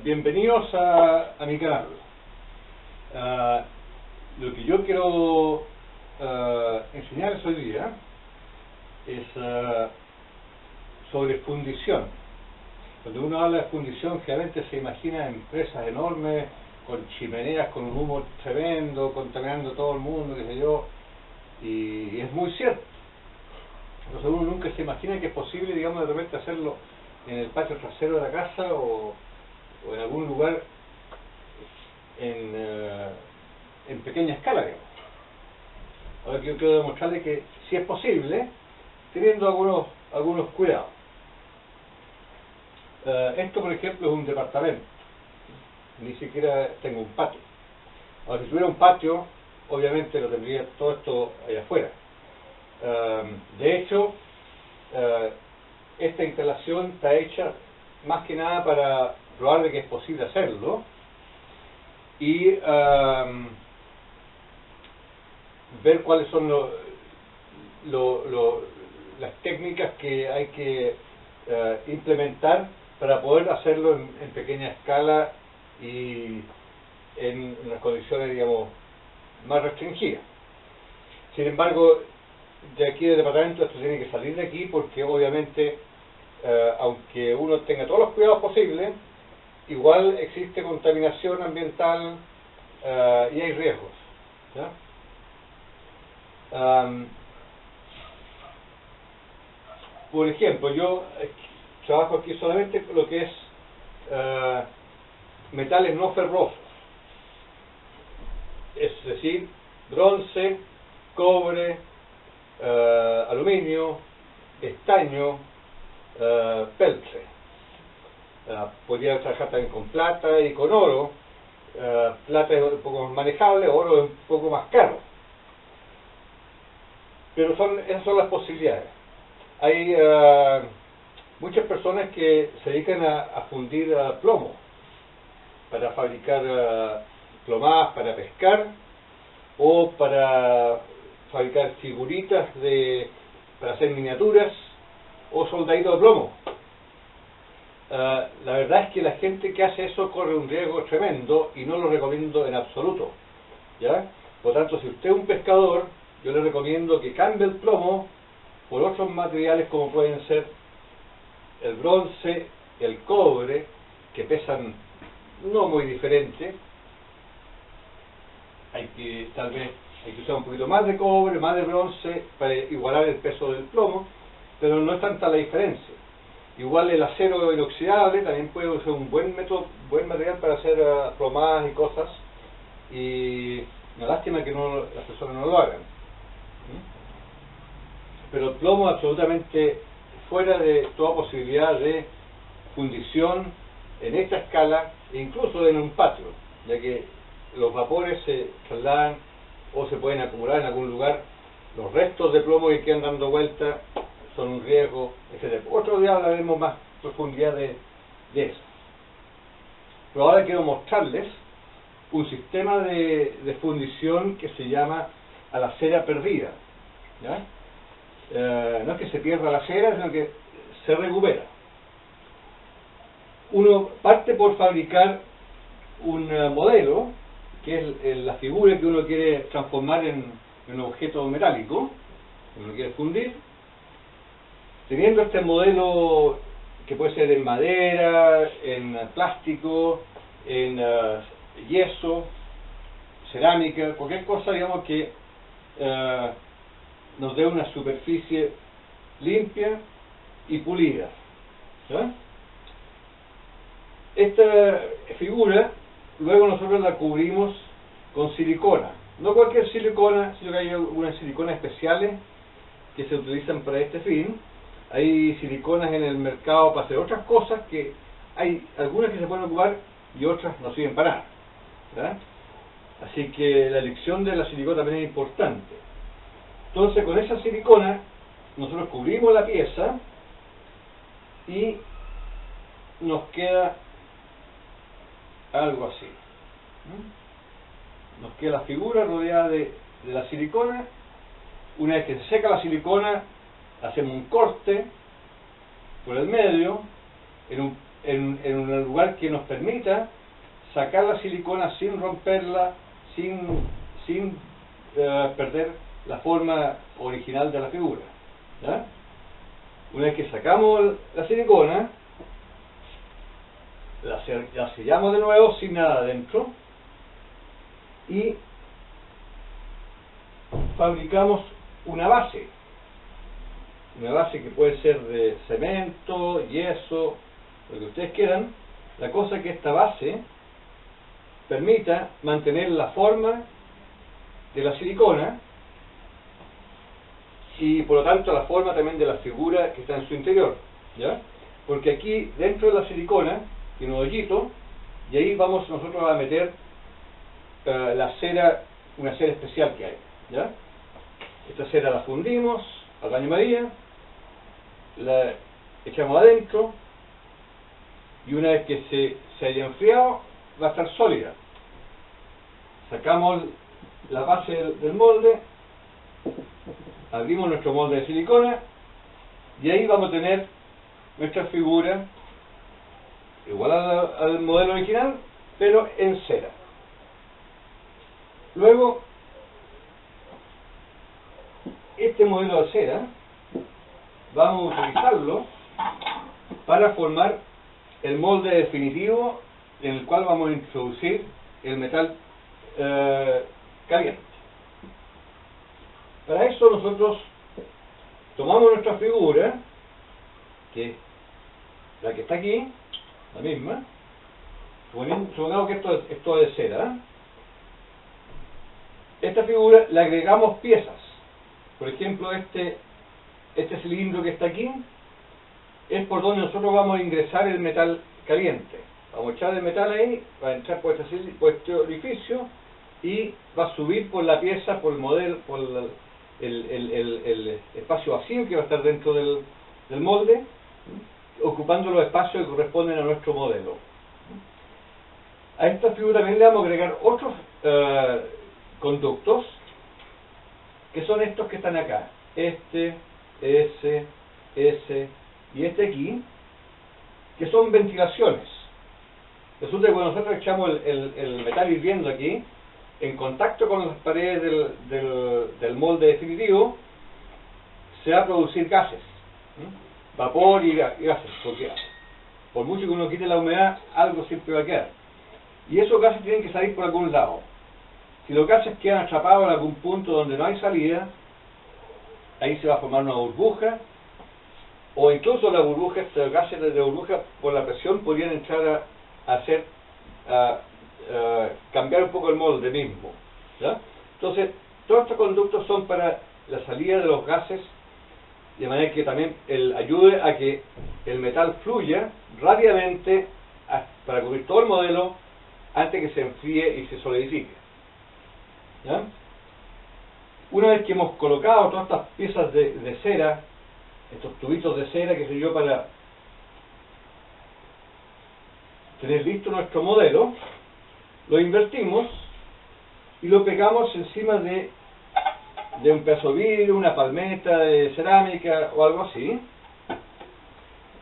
Bienvenidos a mi canal. Lo que yo quiero enseñarles hoy día es sobre fundición. Cuando uno habla de fundición, generalmente se imagina empresas enormes con chimeneas, con un humo tremendo, contaminando todo el mundo, qué sé yo, y es muy cierto. Entonces uno nunca se imagina que es posible, digamos, de repente hacerlo en el patio trasero de la casa o en algún lugar en pequeña escala, digamos. Ahora que yo quiero demostrarles que sí es posible, teniendo algunos cuidados. Esto, por ejemplo, es un departamento. Ni siquiera tengo un patio. Ahora, si tuviera un patio, obviamente lo tendría todo esto allá afuera. De hecho, esta instalación está hecha más que nada para probar de que es posible hacerlo y ver cuáles son las técnicas que hay que implementar para poder hacerlo en pequeña escala y en unas condiciones, digamos, más restringidas. Sin embargo, de aquí del departamento esto tiene que salir de aquí porque obviamente aunque uno tenga todos los cuidados posibles, igual existe contaminación ambiental y hay riesgos, ¿ya? Por ejemplo, yo trabajo aquí solamente con lo que es metales no ferrosos, es decir, bronce, cobre, aluminio, estaño, peltre. Podría trabajar también con plata y con oro. Plata es un poco más manejable, oro es un poco más caro. Pero esas son las posibilidades. Hay muchas personas que se dedican a fundir plomo para fabricar plomadas para pescar o para fabricar figuritas para hacer miniaturas o soldaditos de plomo. La verdad es que la gente que hace eso corre un riesgo tremendo y no lo recomiendo en absoluto, ¿ya? Por tanto, si usted es un pescador, yo le recomiendo que cambie el plomo por otros materiales como pueden ser el bronce, el cobre, que pesan no muy diferente. Tal vez hay que usar un poquito más de cobre, más de bronce para igualar el peso del plomo, pero no es tanta la diferencia. Igual el acero inoxidable también puede ser un buen material para hacer plomadas y cosas, y una lástima que las personas no lo hagan. Pero el plomo absolutamente fuera de toda posibilidad de fundición en esta escala, e incluso en un patio, ya que los vapores se trasladan o se pueden acumular en algún lugar. Los restos de plomo que quedan dando vuelta son un riesgo, etc. Otro día hablaremos más profundidad de eso. Pero ahora quiero mostrarles un sistema de fundición que se llama a la cera perdida, ¿ya? No es que se pierda la cera, sino que se recupera. Uno parte por fabricar un modelo, que es la figura que uno quiere transformar en un objeto metálico, que uno quiere fundir. Teniendo este modelo, que puede ser en madera, en plástico, en yeso, cerámica, cualquier cosa, digamos, que nos dé una superficie limpia y pulida, ¿sí? Esta figura luego nosotros la cubrimos con silicona, no cualquier silicona, sino que hay algunas siliconas especiales que se utilizan para este fin. Hay siliconas en el mercado para hacer otras cosas, que hay algunas que se pueden ocupar y otras no sirven para nada, ¿verdad? Así que la elección de la silicona también es importante. Entonces, con esa silicona nosotros cubrimos la pieza y nos queda algo así. Nos queda la figura rodeada de la silicona. Una vez que se seca la silicona, hacemos un corte por el medio en un en un lugar que nos permita sacar la silicona sin romperla, sin perder la forma original de la figura, ¿ya? Una vez que sacamos la silicona, la sellamos de nuevo sin nada adentro y fabricamos una base que puede ser de cemento, yeso, lo que ustedes quieran. La cosa es que esta base permita mantener la forma de la silicona y por lo tanto la forma también de la figura que está en su interior, ¿ya? Porque aquí dentro de la silicona tiene un hoyito y ahí vamos nosotros a meter la cera, una cera especial que hay, ¿ya? Esta cera la fundimos al baño María, la echamos adentro y una vez que se haya enfriado va a estar sólida. Sacamos la base del molde, abrimos nuestro molde de silicona y ahí vamos a tener nuestra figura igual al modelo original, pero en cera. Luego, este modelo de cera vamos a utilizarlo para formar el molde definitivo en el cual vamos a introducir el metal caliente. Para eso nosotros tomamos nuestra figura, que es la que está aquí, la misma, supongamos que esto es de cera. Esta figura le agregamos piezas. Por ejemplo, este cilindro que está aquí es por donde nosotros vamos a ingresar el metal caliente. Vamos a echar el metal ahí, va a entrar por este orificio y va a subir por la pieza, por el modelo, por el espacio vacío que va a estar dentro del molde, ocupando los espacios que corresponden a nuestro modelo. A esta figura también le vamos a agregar otros conductos, que son estos que están acá, este y este aquí, que son ventilaciones. Resulta que cuando nosotros echamos el metal hirviendo aquí, en contacto con las paredes del molde definitivo, se va a producir gases, vapor y gases, porque por mucho que uno quite la humedad, algo siempre va a quedar. Y esos gases tienen que salir por algún lado. Si los gases quedan atrapados en algún punto donde no hay salida, ahí se va a formar una burbuja, o incluso las burbujas, los gases de burbuja por la presión podrían entrar a cambiar un poco el molde mismo, ¿ya? Entonces, todos estos conductos son para la salida de los gases, de manera que también ayude a que el metal fluya rápidamente para cubrir todo el modelo antes que se enfríe y se solidifique, ¿ya? Una vez que hemos colocado todas estas piezas de cera, estos tubitos de cera, que sé yo, para tener listo nuestro modelo, lo invertimos y lo pegamos encima de un pedazo de vidrio, una palmeta de cerámica o algo así.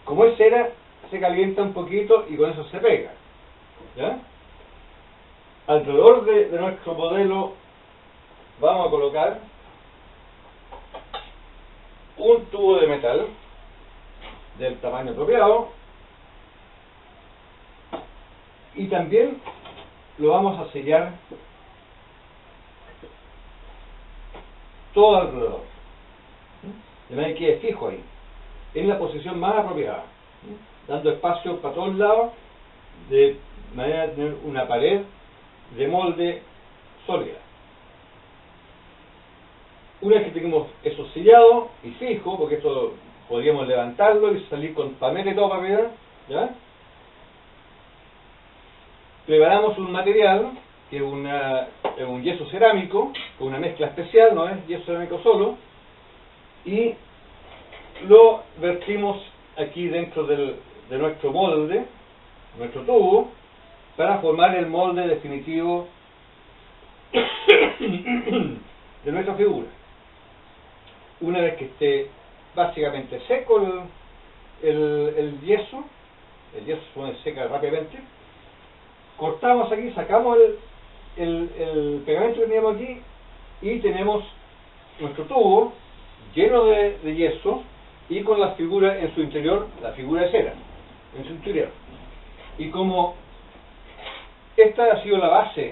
Como es cera, se calienta un poquito y con eso se pega, ¿ya? Alrededor de nuestro modelo vamos a colocar un tubo de metal del tamaño apropiado y también lo vamos a sellar todo alrededor, de manera que quede fijo ahí, en la posición más apropiada, dando espacio para todos lados, de manera de tener una pared de molde sólida. Una vez que tenemos eso sellado y fijo, porque esto podríamos levantarlo y salir con palmera y todo para arriba, ¿ya? Preparamos un material que es un yeso cerámico con una mezcla especial, no es yeso cerámico solo, y lo vertimos aquí dentro de nuestro molde, nuestro tubo, para formar el molde definitivo de nuestra figura. Una vez que esté básicamente seco el yeso, el yeso se pone seca rápidamente. Cortamos aquí, sacamos el pegamento que teníamos aquí y tenemos nuestro tubo lleno de yeso y con la figura en su interior, la figura de cera en su interior. Y como esta ha sido la base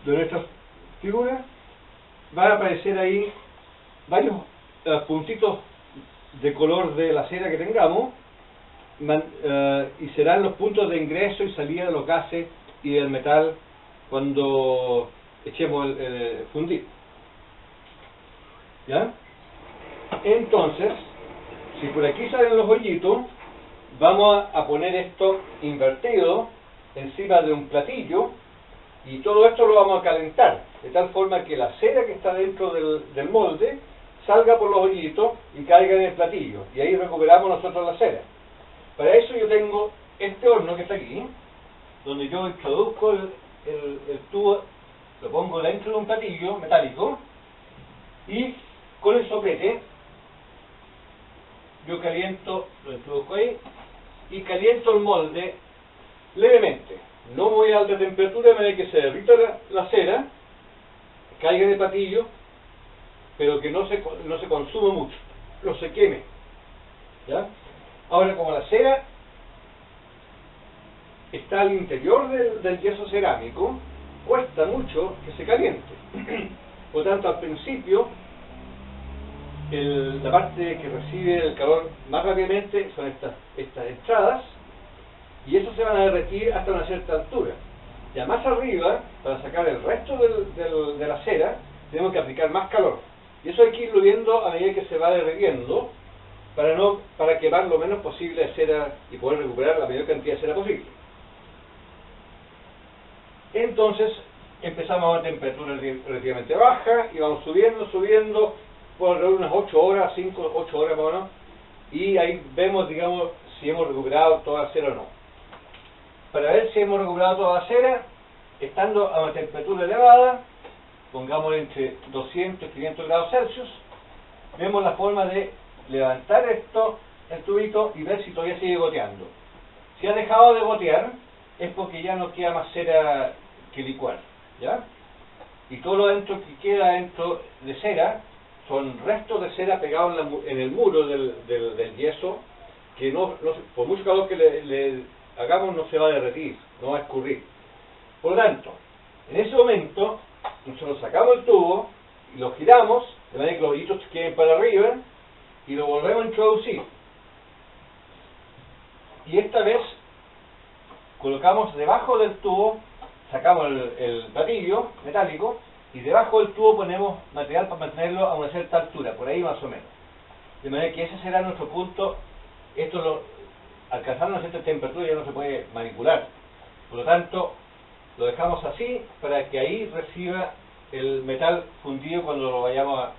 de nuestra figura, van a aparecer ahí varios puntitos de color de la cera que tengamos, y serán los puntos de ingreso y salida de los gases y del metal cuando echemos el fundir. ¿Ya? Entonces, si por aquí salen los hoyitos, vamos a poner esto invertido encima de un platillo y todo esto lo vamos a calentar de tal forma que la cera que está dentro del molde salga por los hoyitos y caiga en el platillo, y ahí recuperamos nosotros la cera. Para eso yo tengo este horno que está aquí, donde yo introduzco el tubo, lo pongo dentro de un platillo metálico y con el soplete yo caliento, lo introduzco ahí y caliento el molde levemente, no muy a alta temperatura, de manera que se derrita la cera, caiga en el platillo, pero que no se consuma mucho, no se queme. ¿Ya? Ahora, como la cera está al interior del yeso cerámico, cuesta mucho que se caliente. Por lo tanto, al principio, la parte que recibe el calor más rápidamente son estas entradas, y eso se van a derretir hasta una cierta altura. Ya más arriba, para sacar el resto de la cera, tenemos que aplicar más calor. Y eso hay que irlo viendo a medida que se va derritiendo, para quemar lo menos posible de cera y poder recuperar la mayor cantidad de cera posible. Entonces empezamos a una temperatura relativamente baja y vamos subiendo por unas 8 horas, 5, 8 horas más o menos, y ahí vemos, digamos, si hemos recuperado toda la cera o no. Para ver si hemos recuperado toda la cera, estando a una temperatura elevada, pongamos entre 200 y 500 grados Celsius, vemos la forma de levantar el tubito y ver si todavía sigue goteando. Si ha dejado de gotear, es porque ya no queda más cera que licuar, ¿ya? Y todo lo dentro que queda dentro de cera son restos de cera pegados en el muro del yeso, que por mucho calor que le hagamos no se va a derretir, no va a escurrir. Por lo tanto, en ese momento nosotros sacamos el tubo y lo giramos de manera que los hoyitos queden para arriba y lo volvemos a introducir, y esta vez colocamos debajo del tubo, sacamos el platillo metálico y debajo del tubo ponemos material para mantenerlo a una cierta altura, por ahí más o menos, de manera que ese será nuestro punto. Alcanzando una cierta temperatura ya no se puede manipular, por lo tanto lo dejamos así para que ahí reciba el metal fundido cuando lo vayamos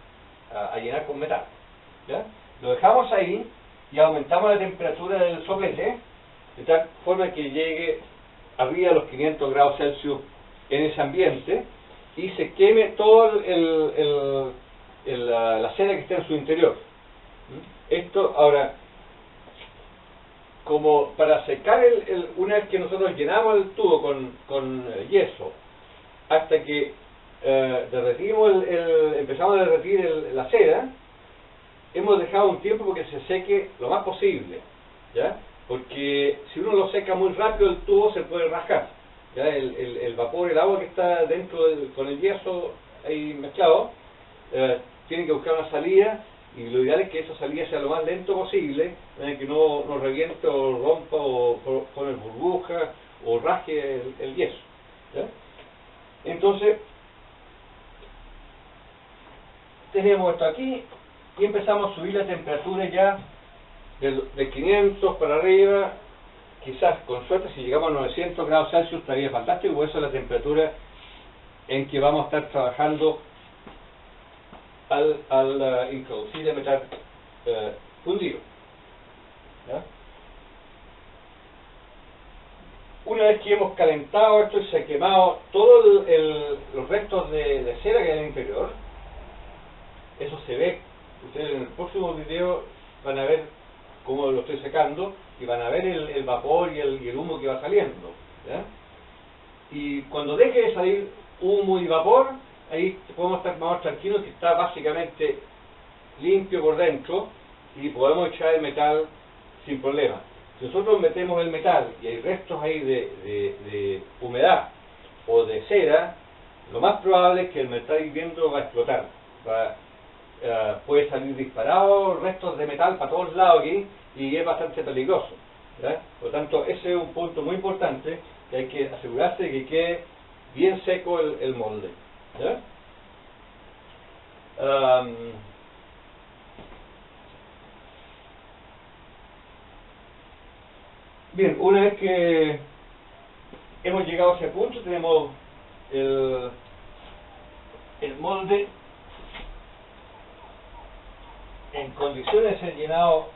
a llenar con metal, ¿ya? Lo dejamos ahí y aumentamos la temperatura del soplete de tal forma que llegue arriba a los 500 grados Celsius en ese ambiente y se queme todo la cera que está en su interior. Esto, ahora, como para secar una vez que nosotros llenamos el tubo con yeso, hasta que empezamos a derretir la cera, hemos dejado un tiempo porque se seque lo más posible, ¿ya? Porque si uno lo seca muy rápido el tubo se puede rajar, ¿ya? El vapor, el agua que está dentro con el yeso ahí mezclado, tiene que buscar una salida, y lo ideal es que esa salida sea lo más lento posible, que no reviente o rompa o pone burbujas o rasgue el yeso, ¿ya? Entonces tenemos esto aquí y empezamos a subir la temperatura ya de 500 para arriba. Quizás con suerte si llegamos a 900 grados Celsius estaría fantástico, porque eso es la temperatura en que vamos a estar trabajando al introducir el metal fundido, ¿ya? Una vez que hemos calentado esto y se ha quemado todos los restos de cera que hay en el interior, eso se ve. Ustedes en el próximo video van a ver cómo lo estoy secando, y van a ver el vapor y el humo que va saliendo, ¿ya? Y cuando deje de salir humo y vapor, ahí podemos estar más tranquilos que está básicamente limpio por dentro y podemos echar el metal sin problema. Si nosotros metemos el metal y hay restos ahí de humedad o de cera, lo más probable es que el metal hirviendo va a explotar. Puede salir disparado restos de metal para todos lados aquí y es bastante peligroso, ¿ya? Por lo tanto, ese es un punto muy importante, que hay que asegurarse de que quede bien seco el molde, ¿ya? Bien, una vez que hemos llegado a ese punto, tenemos el molde en condiciones de ser llenado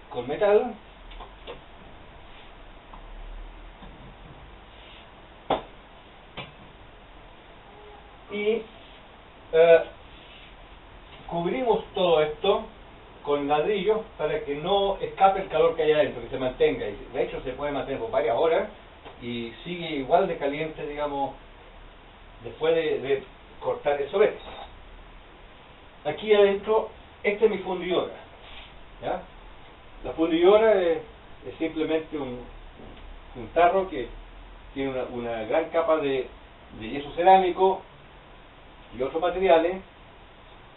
con metal. Y cubrimos todo esto con ladrillos para que no escape el calor que hay adentro, que se mantenga. Y de hecho se puede mantener por varias horas y sigue igual de caliente, digamos, después de cortar el sorbete. Aquí adentro, esta es mi fundidora, ¿ya? La fundidora es simplemente un tarro que tiene una gran capa de yeso cerámico y otros materiales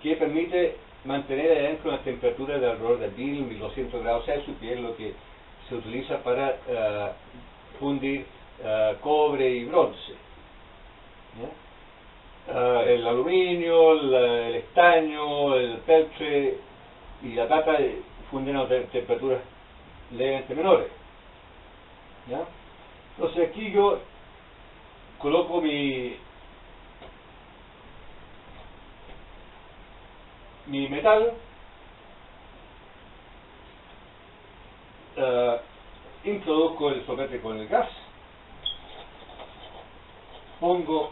que permite mantener adentro una temperatura de alrededor de 1200 grados Celsius, que es lo que se utiliza para fundir cobre y bronce, ¿ya? El aluminio, el estaño, el peltre y la plata funden a temperaturas levemente menores, ¿ya? Entonces aquí yo coloco mi metal, introduzco el soplete con el gas, pongo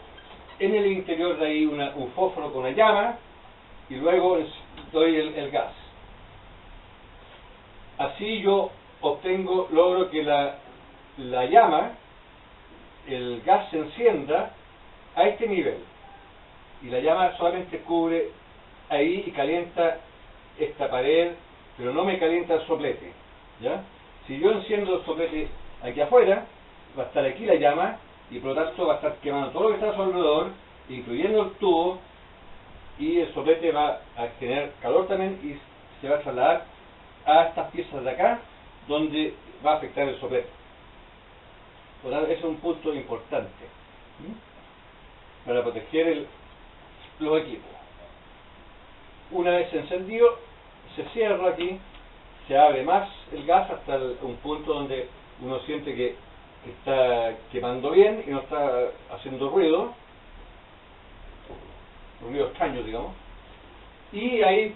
en el interior de ahí un fósforo con una llama y luego doy el gas. Así yo logro que la llama, el gas se encienda a este nivel y la llama solamente cubre ahí y calienta esta pared, pero no me calienta el soplete, ¿ya? Si yo enciendo el soplete aquí afuera, va a estar aquí la llama y por lo tanto va a estar quemando todo lo que está a su alrededor, incluyendo el tubo, y el soplete va a tener calor también y se va a trasladar a estas piezas de acá, donde va a afectar el soplete. Por lo tanto, ese es un punto importante, ¿sí?, para proteger los equipos. Una vez encendido, se cierra aquí, se abre más el gas hasta un punto donde uno siente que está quemando bien y no está haciendo ruido extraño, digamos. Y ahí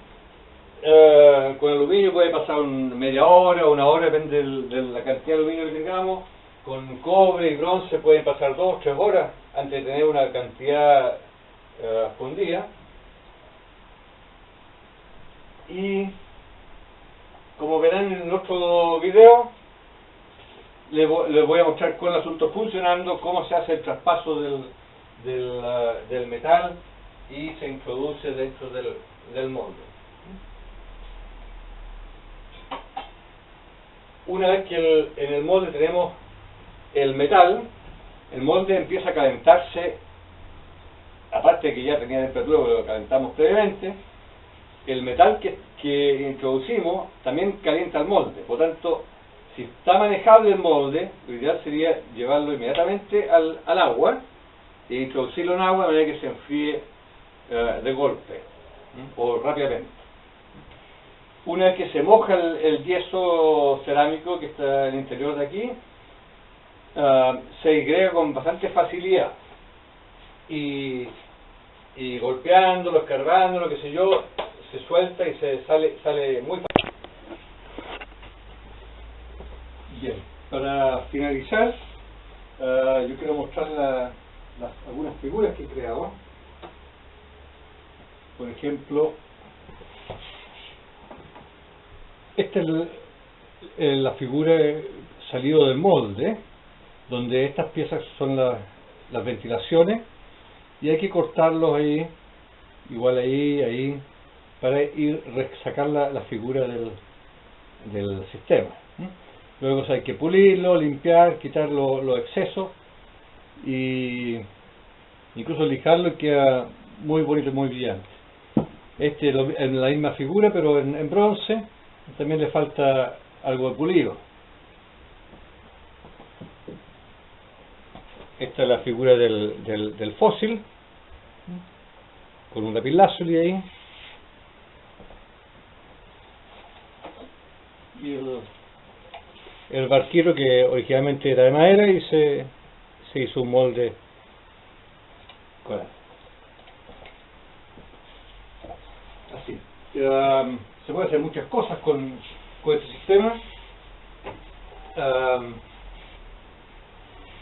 con el aluminio puede pasar media hora o una hora, depende de la cantidad de aluminio que tengamos. Con cobre y bronce pueden pasar 2 o 3 horas antes de tener una cantidad fundida. Y como verán en el otro video, les voy a mostrar con el asunto funcionando cómo se hace el traspaso del metal y se introduce dentro del molde. Una vez que en el molde tenemos el metal, el molde empieza a calentarse, aparte de que ya tenía temperatura porque lo calentamos previamente. El metal que introducimos también calienta el molde, por lo tanto, si está manejable el molde, lo ideal sería llevarlo inmediatamente al agua e introducirlo en agua de manera que se enfríe de golpe o rápidamente. Una vez que se moja el yeso cerámico que está en el interior de aquí, se agrega con bastante facilidad y golpeándolo, escarbándolo, qué sé yo, se suelta y sale muy fácil. Bien, para finalizar, yo quiero mostrar algunas figuras que he creado. Por ejemplo, Esta es la figura salido del molde, donde estas piezas son las ventilaciones, y hay que cortarlos ahí, igual ahí, para sacar la figura del sistema. Luego hay que pulirlo, limpiar, quitar los excesos, y incluso lijarlo, y queda muy bonito, muy brillante. Este es en la misma figura, pero en bronce. También le falta algo de pulido. Esta es la figura del fósil, con un lapislázuli ahí. Y el barquero, que originalmente era de madera, y se hizo un molde con él. Así. Se puede hacer muchas cosas con este sistema.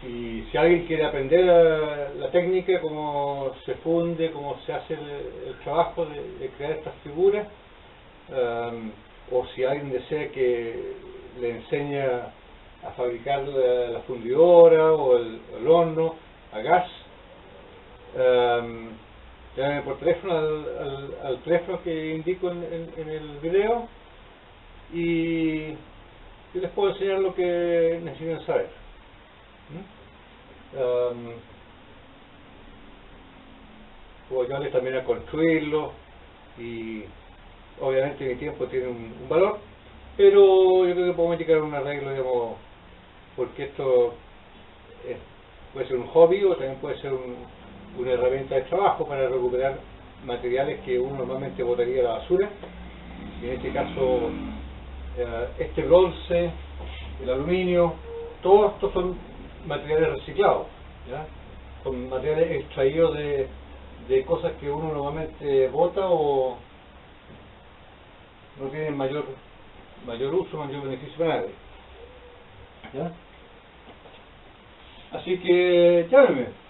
Y si alguien quiere aprender la técnica, cómo se funde, cómo se hace el trabajo de crear estas figuras, o si alguien desea que le enseñe a fabricar la fundidora o el horno a gas, llame por teléfono al teléfono que indico en el video, y yo les puedo enseñar lo que necesitan saber. Puedo ayudarles también a construirlo, y obviamente mi tiempo tiene un valor, pero yo creo que podemos llegar a un arreglo, digamos, porque esto puede ser un hobby, o también puede ser una herramienta de trabajo para recuperar materiales que uno normalmente botaría a la basura. Y en este caso, este bronce, el aluminio, todos estos son materiales reciclados, ¿ya? Son materiales extraídos de cosas que uno normalmente bota o no tienen mayor uso, mayor beneficio para nadie, ¿ya? Así que llámenme.